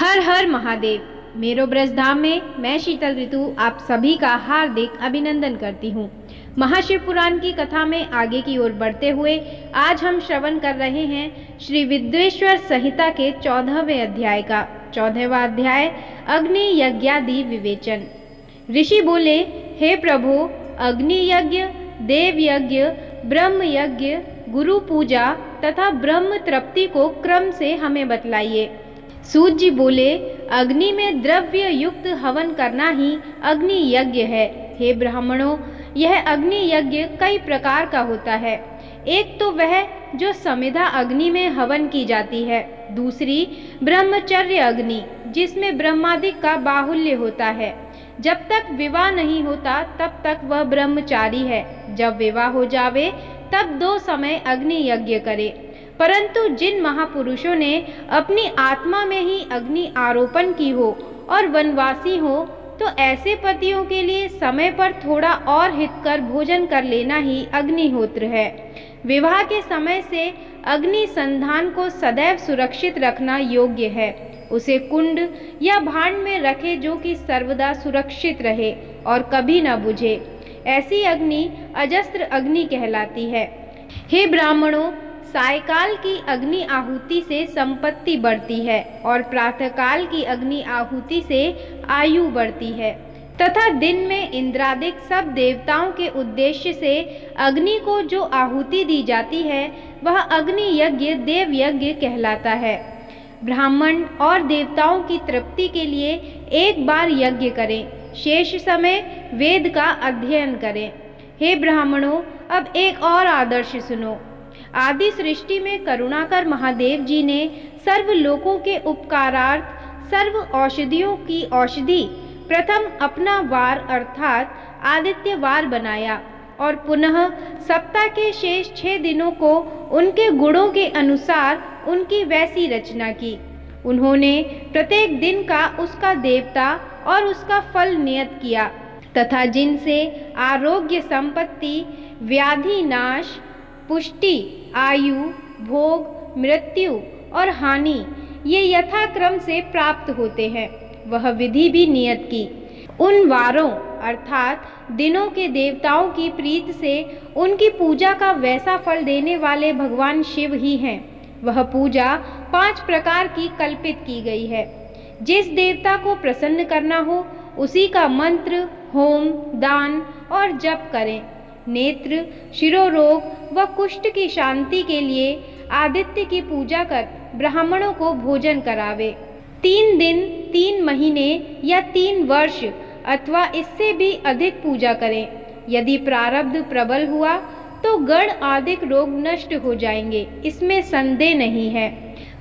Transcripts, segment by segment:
हर हर महादेव। मेरो ब्रज धाम में मैं शीतल ऋतु आप सभी का हार्दिक अभिनंदन करती हूँ। महाशिव पुराण की कथा में आगे की ओर बढ़ते हुए आज हम श्रवण कर रहे हैं श्री विद्वेश्वर संहिता के 14वें अध्याय का 14वां अध्याय अग्नि यज्ञादि विवेचन। ऋषि बोले, हे प्रभु, अग्नि यज्ञ, देव यज्ञ, ब्रह्म यज्ञ, गुरु पूजा तथा ब्रह्म तृप्ति को क्रम से हमें बतलाइए। सूत जी बोले, अग्नि में द्रव्य युक्त हवन करना ही अग्नि यज्ञ है। हे ब्राह्मणों, यह अग्नि यज्ञ कई प्रकार का होता है। एक तो वह जो समिधा अग्नि में हवन की जाती है, दूसरी ब्रह्मचर्य अग्नि जिसमें ब्रह्मादिक का बाहुल्य होता है। जब तक विवाह नहीं होता तब तक वह ब्रह्मचारी है। जब विवाह हो जावे तब 2 समय अग्नि यज्ञ करे। परंतु जिन महापुरुषों ने अपनी आत्मा में ही अग्नि आरोपण की हो और वनवासी हो, तो ऐसे पतियों के लिए समय पर थोड़ा और हितकर भोजन कर लेना ही अग्निहोत्र है। विवाह के समय से अग्नि संधान को सदैव सुरक्षित रखना योग्य है। उसे कुंड या भांड में रखे जो कि सर्वदा सुरक्षित रहे और कभी न बुझे। ऐसी अग्नि अजस्त्र अग्नि कहलाती है। हे ब्राह्मणों, सायकाल की अग्नि आहुति से संपत्ति बढ़ती है और प्रातःकाल की अग्नि आहुति से आयु बढ़ती है तथा दिन में इंद्रादिक सब देवताओं के उद्देश्य से अग्नि को जो आहुति दी जाती है वह अग्नि यज्ञ देव यज्ञ कहलाता है। ब्राह्मण और देवताओं की तृप्ति के लिए एक बार यज्ञ करें, शेष समय वेद का अध्ययन करें। हे ब्राह्मणों, अब एक और आदर्श सुनो। आदि सृष्टि में करुणाकर महादेव जी ने सर्व लोकों के उपकारार्थ सर्व औषधियों की औषधि प्रथम अपना वार अर्थात आदित्य वार बनाया और पुनः सप्ताह के शेष 6 दिनों को उनके गुणों के अनुसार उनकी वैसी रचना की। उन्होंने प्रत्येक दिन का उसका देवता और उसका फल नियत किया तथा जिनसे आरोग्य, संपत्ति, व्याधि नाश, पुष्टि, आयु, भोग, मृत्यु और हानि ये यथाक्रम से प्राप्त होते हैं, वह विधि भी नियत की। उन वारों अर्थात दिनों के देवताओं की प्रीत से उनकी पूजा का वैसा फल देने वाले भगवान शिव ही हैं। वह पूजा 5 प्रकार की कल्पित की गई है। जिस देवता को प्रसन्न करना हो उसी का मंत्र, होम, दान और जप करें। नेत्र, शिरोरोग व कुष्ठ की शांति के लिए आदित्य की पूजा कर ब्राह्मणों को भोजन करावे। 3 दिन, 3 महीने या 3 वर्ष अथवा इससे भी अधिक पूजा करें। यदि प्रारब्ध प्रबल हुआ तो गण आदिक रोग नष्ट हो जाएंगे, इसमें संदेह नहीं है।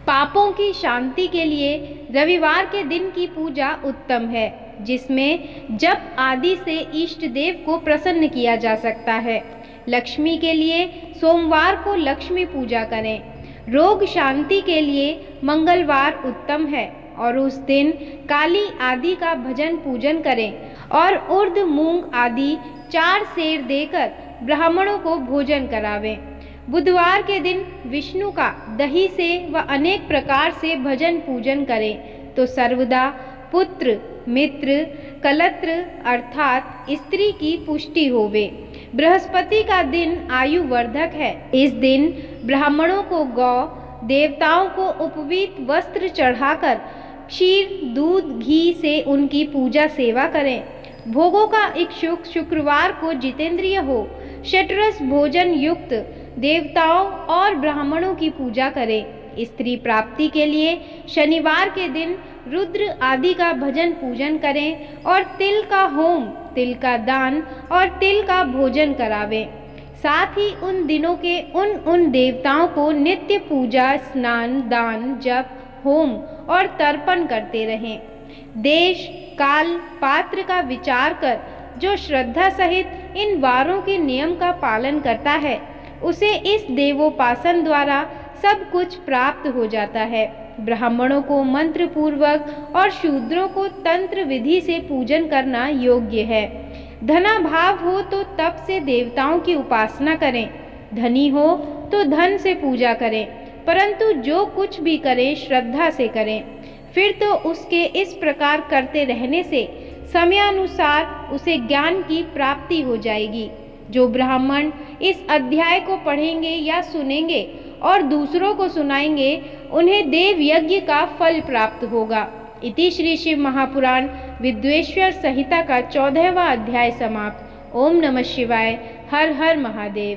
पापों की शांति के लिए रविवार के दिन की पूजा उत्तम है, जिसमें जप आदि से इष्ट देव को प्रसन्न किया जा सकता है। लक्ष्मी के लिए सोमवार को लक्ष्मी पूजा करें। रोग शांति के लिए मंगलवार उत्तम है और उस दिन काली आदि का भजन पूजन करें और उर्द, मूंग आदि 4 सेर देकर ब्राह्मणों को भोजन करावें। बुधवार के दिन विष्णु का दही से व अनेक प्रकार से भजन पूजन करें तो सर्वदा पुत्र, मित्र, कलत्र अर्थात स्त्री की पुष्टि होवे। बृहस्पति का दिन आयु वर्धक है। इस दिन ब्राह्मणों को गौ देवताओं को उपवीत वस्त्र चढ़ाकर क्षीर, दूध, घी से उनकी पूजा सेवा करें। भोगों का इच्छुक शुक्रवार को जितेंद्रिय हो षटरस भोजन युक्त देवताओं और ब्राह्मणों की पूजा करें। स्त्री प्राप्ति के लिए शनिवार के दिन रुद्र आदि का भजन पूजन करें और तिल का होम, तिल का दान और तिल का भोजन करावें। साथ ही उन दिनों के उन देवताओं को नित्य पूजा, स्नान, दान, जप, होम और तर्पण करते रहें। देश, काल, पात्र का विचार कर जो श्रद्धा सहित इन वारों के नियम का पालन करता है उसे इस देवोपासन द्वारा सब कुछ प्राप्त हो जाता है। ब्राह्मणों को मंत्र पूर्वक और शूद्रों को तंत्र विधि से पूजन करना योग्य है। धनाभाव हो तो तप से देवताओं की उपासना करें, धनी हो तो धन से पूजा करें, परंतु जो कुछ भी करें श्रद्धा से करें। फिर तो उसके इस प्रकार करते रहने से समयानुसार उसे ज्ञान की प्राप्ति हो जाएगी। जो ब्राह्मण इस अध्याय को पढ़ेंगे या सुनेंगे और दूसरों को सुनाएंगे, उन्हें देव यज्ञ का फल प्राप्त होगा। इति श्री शिव महापुराण विद्वेश्वर संहिता का 14वां अध्याय समाप्त। ओम नमः शिवाय। हर हर महादेव।